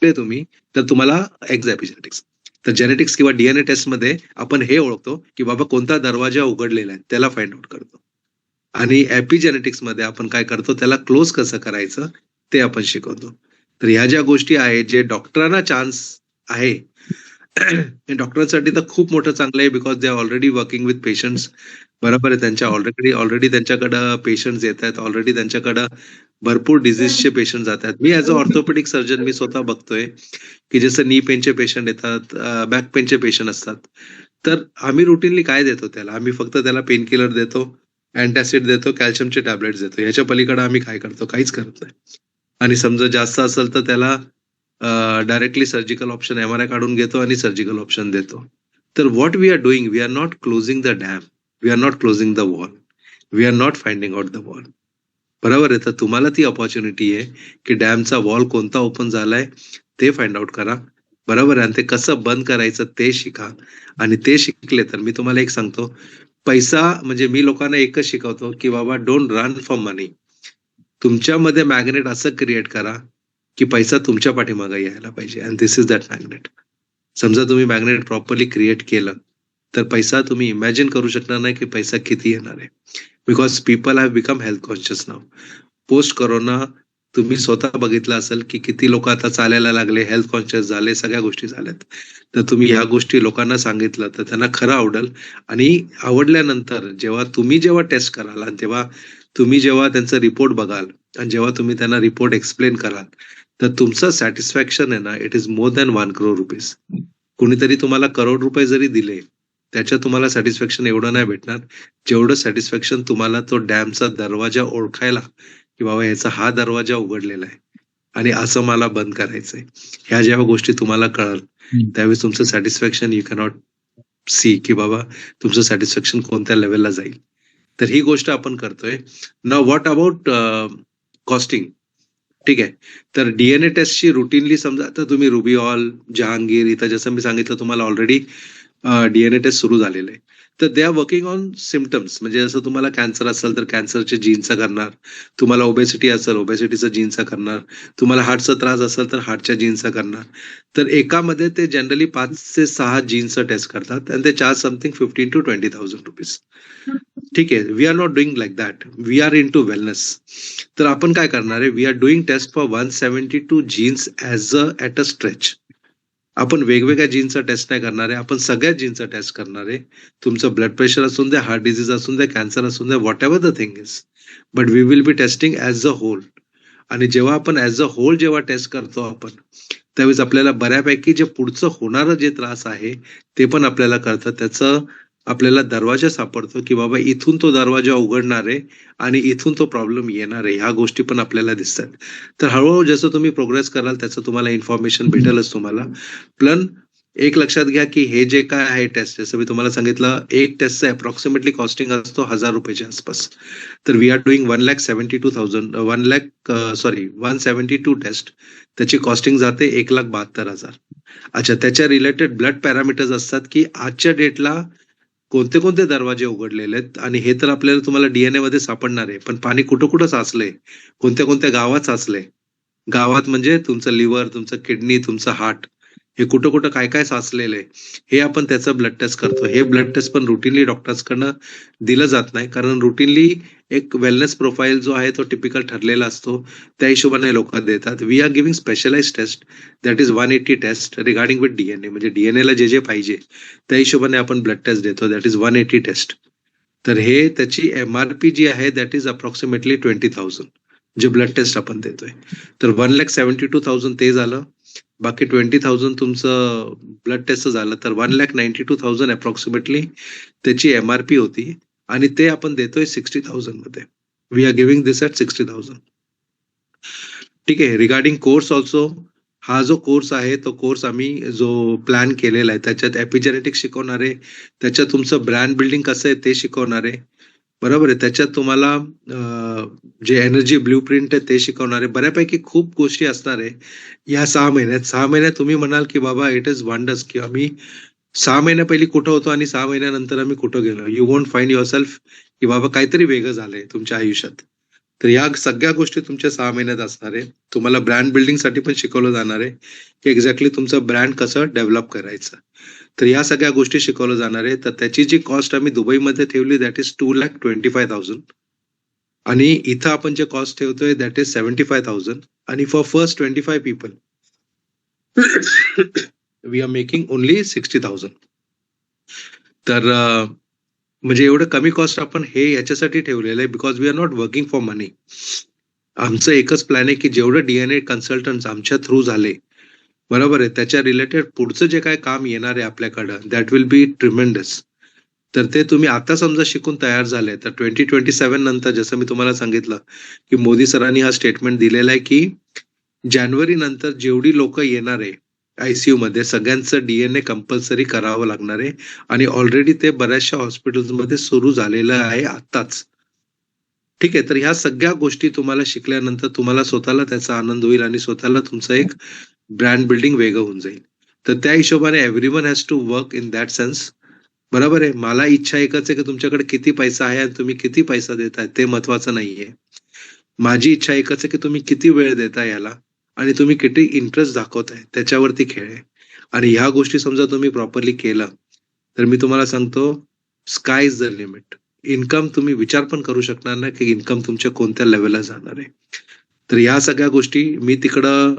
S1: ते तुम्ही, तर तुम्हाला एपिजेनेटिक्स. तर जेनेटिक्स किंवा डीएनए टेस्ट मध्ये आपण हे ओळखतो की बाबा कोणता दरवाजा उघडलेला आहे त्याला फाइंड आउट करतो. आणि एपिजेनेटिक्स मध्ये आपण काय करतो, त्याला क्लोज कसं करायचं ते आपण शिकवतो. तर ह्या ज्या गोष्टी आहेत जे डॉक्टरांना चान्स आहे डॉक्टरांसाठी तर खूप मोठं चांगलं आहे, because they are already working with patients, बरोबर आहे. त्यांच्या ऑलरेडी त्यांच्याकडं पेशंट्स येत आहेत, ऑलरेडी त्यांच्याकडं भरपूर डिझीजचे पेशंट जात आहेत. मी ऍज अ ऑर्थोपेडिक सर्जन मी स्वतः बघतोय की जसं नी पेनचे पेशंट येतात, बॅक पेनचे पेशंट असतात, तर आम्ही रुटीनली काय देतो त्याला? आम्ही फक्त त्याला पेन किलर देतो, अँटॅसिड देतो, कॅल्शियमचे टॅबलेट्स देतो. याच्या पलीकडे आम्ही काय करतो? काहीच करत नाही. आणि समजा जास्त असेल तर त्याला डायरेक्टली सर्जिकल ऑप्शन एमआरआय काढून घेतो आणि सर्जिकल ऑप्शन देतो. तर what we are doing, we are not closing the dam, we are not closing the wall, we are not finding out the wall, बरोबर आहे. तर तुम्हाला ती अपॉर्च्युनिटी आहे की डॅमचा वॉल कोणता ओपन झालाय ते फाइंड आउट करा, बरोबर आहे. आणि ते कसं बंद करायचं ते शिका. आणि ते शिकले तर मी तुम्हाला एक सांगतो, पैसा म्हणजे मी लोकांना एकच शिकवतो की बाबा डोंट रन फॉर मनी. तुमच्यामध्ये मॅग्नेट असं क्रिएट करा की पैसा तुमच्या पाठीमागे यायला पाहिजे. And this is that magnet. समजा तुम्ही मॅग्नेट प्रॉपरली क्रिएट केलं तर पैसा तुम्ही इमॅजिन करू शकणार नाही की पैसा किती येणार आहे. Because people have become health conscious now. Post corona तुम्ही स्वतः बघितलं असेल की किती लोक आता चालायला लागले, हेल्थ कॉन्शियस झाले, सगळ्या गोष्टी झाल्यात. तर तुम्ही ह्या गोष्टी लोकांना सांगितलं तर त्यांना खरं आवडेल. आणि आवडल्यानंतर जेव्हा टेस्ट कराल आणि जेव्हा त्यांचा रिपोर्ट बघाल आणि जेव्हा तुम्ही त्यांना रिपोर्ट एक्सप्लेन कराल, तर तुमचं सॅटिस्फॅक्शन आहे ना, it is more than 1 crore rupees. कुणीतरी तुम्हाला करोड रुपये जरी दिले, त्याच्यात तुम्हाला सॅटिस्फॅक्शन एवढं नाही भेटणार जेवढं सॅटिस्फॅक्शन तुम्हाला तो डॅमचा दरवाजा ओळखायला की बाबा ह्याचा हा दरवाजा उघडलेला आहे आणि असं मला बंद करायचंय. ह्या जेव्हा गोष्टी तुम्हाला कळाल त्यावेळेस तुमचं सॅटिस्फॅक्शन यू कॅनॉट सी की बाबा तुमचं सॅटिस्फॅक्शन कोणत्या लेवलला जाईल. तर ही गोष्ट आपण करतोय. Now what about costing? ठीक आहे. तर डीएनए टेस्टची रुटीनली समजा आता तुम्ही रुबीऑल, जहांगीर, इथं जसं मी सांगितलं तुम्हाला ऑलरेडी डीएनए टेस्ट सुरू झालेलं आहे. तर they are working on symptoms. म्हणजे जसं तुम्हाला कॅन्सर असेल तर कॅन्सरच्या जीनचा करणार, तुम्हाला ओबेसिटी असेल ओबेसिटीचा जीनचा करणार, तुम्हाला हार्टचा त्रास असेल तर हार्टच्या जीनचा करणार. तर एकामध्ये ते जनरली 5 ते 6 जीनचं टेस्ट करतात आणि ते चार्ज समथिंग 15,000 to 20,000 रुपीज. ठीक आहे. We are not doing like that. We are into wellness. तर आपण काय करणार आहे, we are doing test for 172 genes at a stretch. आपण वेगवेगळ्या जीनचा टेस्ट नाही करणार आहे, आपण सगळ्या जीनचा टेस्ट करणार आहे. तुमचं ब्लड प्रेशर असून द्या, हार्ट डिझीज असून द्या, कॅन्सर असून द्या, whatever the thing is, but we will be testing as a whole. आणि जेव्हा आपण ॲज अ होल जेव्हा टेस्ट करतो आपण, त्यावेळेस आपल्याला बऱ्यापैकी जे पुढचं होणारं जे त्रास आहे ते पण आपल्याला कळतं. त्याचं आपल्याला दरवाजा सापडतो की बाबा इथून तो दरवाजा उघडणार आहे आणि इथून तो प्रॉब्लेम येणार आहे. ह्या गोष्टी पण आपल्याला दिसतात. तर हळूहळू जसं तुम्ही प्रोग्रेस कराल त्याचं तुम्हाला इन्फॉर्मेशन भेटेलच तुम्हाला. प्लन एक लक्षात घ्या की हे जे काय आहे टेस्ट, जसं मी तुम्हाला सांगितलं, एक टेस्टचं अप्रॉक्सिमेटली कॉस्टिंग असतो 1,000 रुपयाच्या आसपास. तर वी आर डुईंग 172 टेस्ट. त्याची कॉस्टिंग जाते 1,72,000. अच्छा, त्याच्या रिलेटेड ब्लड पॅरामीटर्स असतात की आजच्या डेटला कोणते कोणते दरवाजे उघडलेले आहेत. आणि हे तर आपल्याला तुम्हाला डीएनए मध्ये सापडणार आहे, पण पाणी कुठं कुठं साचलंय, कोणत्या कोणत्या गावात साचलंय. गावात म्हणजे तुमचं लिव्हर, तुमचं किडनी, तुमचं हार्ट, हे कुठं कुठं काय काय साचलेलं आहे हे आपण त्याचं ब्लड टेस्ट करतो. हे ब्लड टेस्ट पण रुटीनली डॉक्टर्सकडनं दिलं जात नाही, कारण रुटीनली एक वेलनेस प्रोफाईल जो आहे तो टिपिकल ठरलेला असतो, त्या हिशोबाने लोक देतात. We are giving specialize test that is 180 test regarding with DNA. म्हणजे डीएनएला जे जे पाहिजे त्या हिशोबाने आपण ब्लड टेस्ट देतो, दॅट इज 180 टेस्ट. तर हे त्याची MRP जी आहे दॅट इज अप्रॉक्सिमेटली 20,000 जे ब्लड टेस्ट आपण देतोय. तर 1,72,000 ते झालं. बाकी 20,000 तुमचं ब्लड टेस्ट झालं, तर 1,92,000 अप्रॉक्सिमेटली त्याची MRP होती आणि ते आपण देतोय 60,000 मध्ये. We are giving this at 60,000. ठीक आहे. रिगार्डिंग कोर्स ऑल्सो, हा जो कोर्स आहे तो कोर्स आम्ही जो प्लॅन केलेला आहे त्याच्यात एपिजेनेटिक्स शिकवणार आहे, त्याच्यात तुमचं ब्रँड बिल्डिंग कसं आहे ते शिकवणार आहे. बरोबर आहे. त्याच्यात तुम्हाला जे एनर्जी ब्ल्यू प्रिंट आहे ते शिकवणार आहे. बऱ्यापैकी खूप गोष्टी असणार आहे या 6 महिन्यात. 6 महिन्यात तुम्ही म्हणाल की बाबा इट इज वंडर्स की आम्ही 6 महिन्या पहिली कुठं होतो आणि 6 महिन्यानंतर आम्ही कुठं गेलो. You won't find your self की बाबा काहीतरी वेगळं झालंय तुमच्या आयुष्यात. तर या सगळ्या गोष्टी तुमच्या 6 महिन्यात असणार आहे. तुम्हाला ब्रँड बिल्डिंगसाठी पण शिकवलं जाणार आहे की एक्झॅक्टली तुमचं ब्रँड कसं डेव्हलप करायचं. तर या सगळ्या गोष्टी शिकवलं जाणार आहे. तर त्याची जी कॉस्ट आम्ही दुबईमध्ये ठेवली दॅट इज 2,25,000 आणि इथं आपण जे कॉस्ट ठेवतोय दॅट इज 75,000 आणि for first 25 people we are making only 60,000. तर म्हणजे एवढं कमी कॉस्ट आपण हे याच्यासाठी ठेवलेलं आहे because we are not working for money. आमचं एकच प्लॅन आहे की जेवढं डीएनए कन्सल्टंट आमच्या थ्रू झाले, बरोबर आहे, त्याच्या रिलेटेड पुढचं जे काय काम येणार आहे आपल्याकडं दॅट विल बी ट्रिमेंडस. तर ते तुम्ही आता समजा शिकून तयार झाले तर 2027 नंतर जसं मी तुम्हाला सांगितलं की मोदी सरांनी हा स्टेटमेंट दिलेला आहे की जानेवारी नंतर जेवढी लोक येणार आहे ICU मध्ये सगळ्यांचं डीएनए कंपल्सरी करावं लागणार आहे. आणि ऑलरेडी ते बऱ्याचशा हॉस्पिटल्समध्ये सुरू झालेलं आहे आत्ताच. ठीक आहे. तर ह्या सगळ्या गोष्टी तुम्हाला शिकल्यानंतर तुम्हाला स्वतःला त्याचा आनंद होईल आणि स्वतःला तुमचं एक ब्रँड बिल्डिंग वेगळं होऊन जाईल. तर त्या हिशोबाने everyone has to work in that sense. बरोबर आहे. मला इच्छा एकच आहे की तुमच्याकडे किती पैसा आहे आणि तुम्ही किती पैसा देताय ते महत्वाचं नाहीये. माझी इच्छा एकच आहे की तुम्ही किती वेळ देताय याला आणि तुम्ही किती इंटरेस्ट दाखवताय त्याच्यावरती खेळ आहे. आणि ह्या गोष्टी समजा तुम्ही प्रॉपरली केलं तर मी तुम्हाला सांगतो, sky is the limit. Income तुम्ही विचार पण करू शकणार नाही की इन्कम तुमच्या कोणत्या लेवलला जाणार आहे. तर ह्या सगळ्या गोष्टी मी तिकडं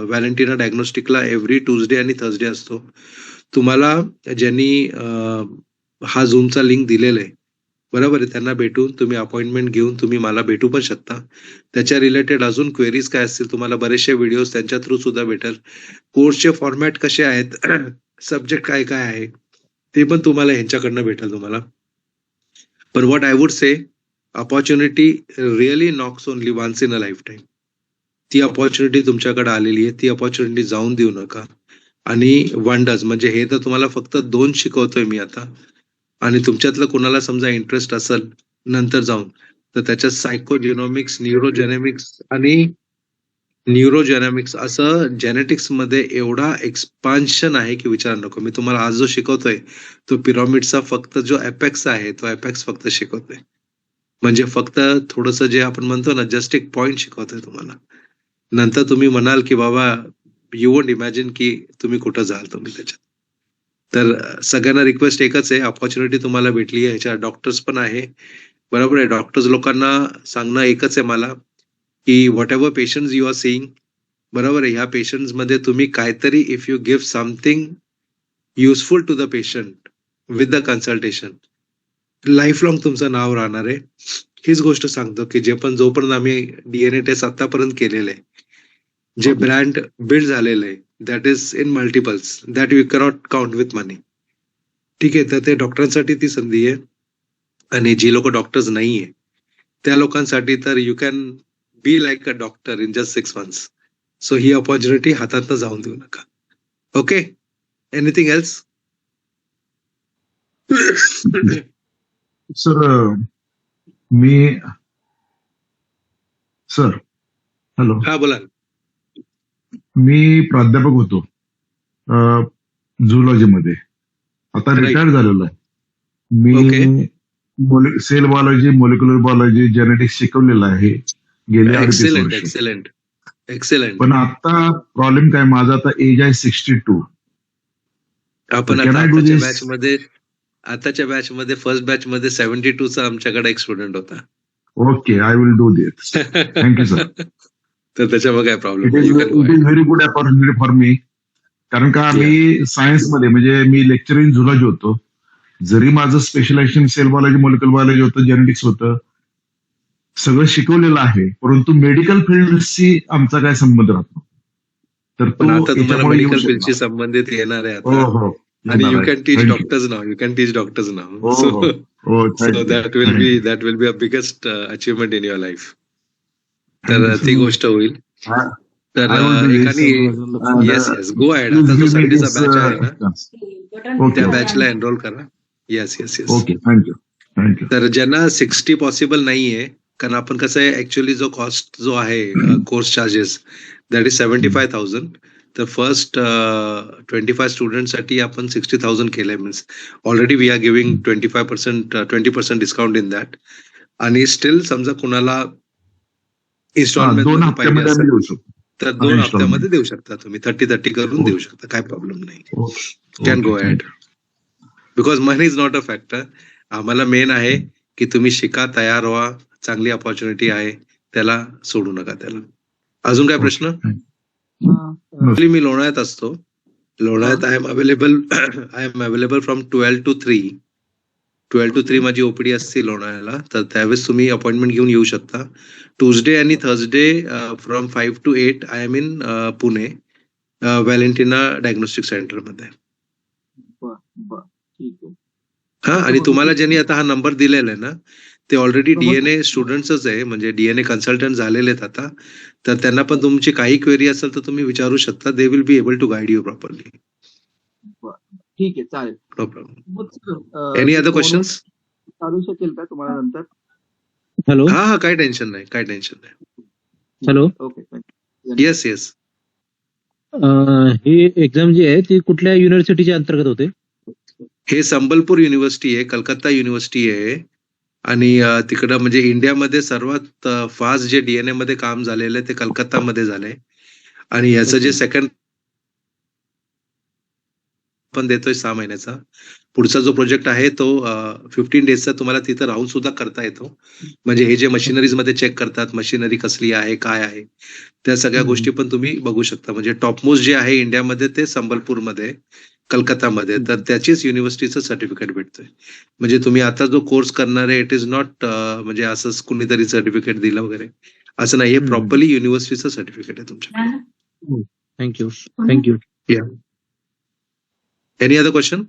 S1: व्हॅलेंटिना डायग्नोस्टिकला एव्हरी ट्यूजडे आणि थर्सडे असतो. तुम्हाला ज्यांनी हा झूमचा लिंक दिलेला आहे, बरोबर आहे, त्यांना भेटून तुम्ही अपॉइंटमेंट घेऊन तुम्ही मला भेटू पण शकता. त्याच्या रिलेटेड अजून क्वेरीज काय असतील, तुम्हाला बरेचसे व्हिडिओज त्यांच्या थ्रू सुद्धा भेटेल. कोर्सचे फॉर्मॅट कसे आहेत, सब्जेक्ट काय काय आहे, ते पण तुम्हाला ह्यांच्याकडनं भेटेल तुम्हाला. पण what I would say, opportunity really knocks only once in a life time. ती अपॉर्च्युनिटी तुमच्याकडे आलेली आहे, ती अपॉर्च्युनिटी जाऊन देऊ नका. आणि वंडर्स म्हणजे हे तर तुम्हाला फक्त 2 शिकवतोय मी आता. आणि तुमच्यातलं कोणाला समजा इंटरेस्ट असेल नंतर जाऊन, तर त्याच्यात सायकोजेनॉमिक्स, न्यूरोजेनॉमिक्स असं जेनेटिक्स मध्ये एवढा एक्सपान्शन आहे की विचार नको. मी तुम्हाला आज जो शिकवतोय तो पिरामिडचा फक्त जो एपेक्स आहे तो एपेक्स फक्त शिकवतोय. म्हणजे फक्त थोडंसं जे आपण म्हणतो ना, जस्ट एक पॉइंट शिकवतोय तुम्हाला. नंतर तुम्ही म्हणाल की बाबा यू वोंट इमॅजिन की तुम्ही कुठं जाल तुम्ही त्याच्यात. तर सगळ्यांना रिक्वेस्ट एकच आहे, अपॉर्च्युनिटी तुम्हाला भेटली आहे, ह्याच्या डॉक्टर्स पण आहे, बरोबर आहे. डॉक्टर्स लोकांना सांगणं एकच आहे मला की whatever patients you are seeing, बरोबर आहे, ह्या पेशंट्स मध्ये तुम्ही काहीतरी if you give something useful to the patient with the consultation, life long तुमचं नाव राहणार आहे. हीच गोष्ट सांगतो की जोपर्यंत आम्ही डीएनए टेस्ट आतापर्यंत केलेलं आहे, जे ब्रँड बिल्ड झालेलं आहे, that is in multiples, that you cannot count with money. ठीक आहे, तर ते डॉक्टरांसाठी ती संधी आहे. आणि जी लोक डॉक्टर्स नाहीये त्या लोकांसाठी तर you can be like a doctor in just 6 months. So ही अपॉर्च्युनिटी हातातनं जाऊन देऊ नका. Okay, anything else?
S2: Sir sir hello,
S1: हा बोला.
S2: मी प्राध्यापक होतो झुलॉजी मध्ये, आता
S1: Right.
S2: रिटायर्ड झालेलो आहे.
S1: Okay.
S2: मी cell biology, molecular biology, genetics शिकवलेलं आहे गेले 38
S1: एक्सेलंट
S2: वर्ष.
S1: एक्सेलंट एक्सेलंट.
S2: पण आता प्रॉब्लेम काय, माझा आता एज आहे 62.
S1: आपण
S2: Can
S1: आता
S2: I do
S1: आताच्या
S2: this?
S1: बॅच मध्ये फर्स्ट बॅच मध्ये 72 चा आमच्याकडे एक स्टुडंट होता.
S2: Okay, I will do this. Thank you sir.
S1: तर त्याच्यामुळे काय problem
S2: it is very good opportunity for me. कारण का मी सायन्स मध्ये म्हणजे मी लेक्चर इन झुलॉजी होतो. जरी माझं specialization cell biology, molecular biology होतं, जेनेटिक्स होतं, सगळं शिकवलेलं आहे, परंतु मेडिकल फील्डशी आमचा काय संबंध राहतो. तर
S1: पण आता तुम्हाला
S2: याच्यामुळे येऊ
S1: मेडिकल फील्डशी
S2: शकणार.
S1: संबंधित येणार आहे
S2: हो
S1: आता.
S2: हो,
S1: आणि यू
S2: येणार
S1: कॅन
S2: आहे.
S1: Teach
S2: Thank you.
S1: Doctors now, you can teach doctors now.
S2: हो हो हो,
S1: so
S2: thank you.
S1: That will be a biggest achievement in your life. तर ती गोष्ट होईल. तर
S2: I will do this.
S1: एकाने yes yes go ahead.
S2: Please
S1: आता जो
S2: give me
S1: संडेचा
S2: this,
S1: बॅच आहे ना, त्या
S2: Okay.
S1: बॅचला एनरोल करा. Yes yes yes.
S2: Okay, thank you thank you.
S1: तर ज्यांना 60 पॉसिबल नाहीये, कारण आपण कसं आहे ऍक्च्युअली जो कॉस्ट जो आहे कोर्स चार्जेस दॅट इज 75,000. तर फर्स्ट 25 स्टुडंटसाठी आपण 60,000 केलंय. Means already we are giving 20% discount in that. आणि स्टील समजा कुणाला
S2: 2
S1: इन्स्टॉलमेंट पाहिजे
S2: हप्त्यामध्ये आम्ही
S1: असेल
S2: देऊ शकतो.
S1: तर 2 हप्त्यामध्ये देऊ शकता तुम्ही. 30 करून देऊ शकता, काय प्रॉब्लेम नाही. Can go ahead. Because money is not a factor. आम्हाला मेन आहे की तुम्ही शिका, तयार व्हा, चांगली अपॉर्च्युनिटी आहे, त्याला सोडू नका त्याला. अजून काय प्रश्न? मी लोणावळ्यात असतो. लोणावळ्यात I am available from 12 to 3. 12 to 3 माझी ओपीडी असते लोणावळ्याला. तर त्यावेळेस तुम्ही अपॉइंटमेंट घेऊन येऊ शकता. ट्यूजडे आणि Thursday from 5 to 8 I am in Pune, Valentina diagnostic centre मध्ये. हा, आणि तुम्हाला ज्यांनी आता हा नंबर दिलेला आहे ना, ते ऑलरेडी डीएनए स्टुडंट्सच आहे, म्हणजे डीएनए कन्सल्टंट झालेले आहेत आता. तर त्यांना पण तुमची काही क्वेरी असेल तर तुम्ही विचारू शकता. They will be able to guide you properly.
S3: ठीक आहे, चालेल.
S1: No problem. Any other questions?
S3: चालू शकेल का तुम्हाला नंतर?
S4: हॅलो.
S1: हा, काही टेन्शन नाही, काही टेन्शन नाही.
S4: हॅलो.
S3: Okay,
S1: yes yes.
S4: ही एक्झाम जी आहे ती कुठल्या युनिव्हर्सिटीच्या अंतर्गत होते?
S1: हे संबलपूर युनिव्हर्सिटी आहे, कलकत्ता युनिव्हर्सिटी आहे. आणि तिकडं म्हणजे इंडियामध्ये सर्वात फास्ट जे डीएनए मध्ये काम झालेलं आहे ते कलकत्तामध्ये झालंय. आणि याचं जे सेकंड आपण देतोय 6 महिन्याचा. पुढचा जो प्रोजेक्ट आहे तो 15 डेजचा तुम्हाला तिथं राहून सुद्धा करता येतो. म्हणजे हे जे मशिनरीज मध्ये चेक करतात, मशिनरी कसली आहे, काय आहे, त्या सगळ्या गोष्टी पण तुम्ही बघू शकता. म्हणजे टॉपमोस्ट जे आहे इंडियामध्ये ते संबलपूरमध्ये, कलकत्तामध्ये, तर त्याचीच युनिव्हर्सिटीचं सर्टिफिकेट भेटतंय. म्हणजे तुम्ही आता जो कोर्स करणार आहे इट इज नॉट म्हणजे असंच कुणीतरी सर्टिफिकेट दिलं वगैरे असं नाही. हे प्रॉपरली युनिव्हर्सिटीचं सर्टिफिकेट आहे तुमच्याकडे.
S4: Thank you. Thank you.
S1: Any other question?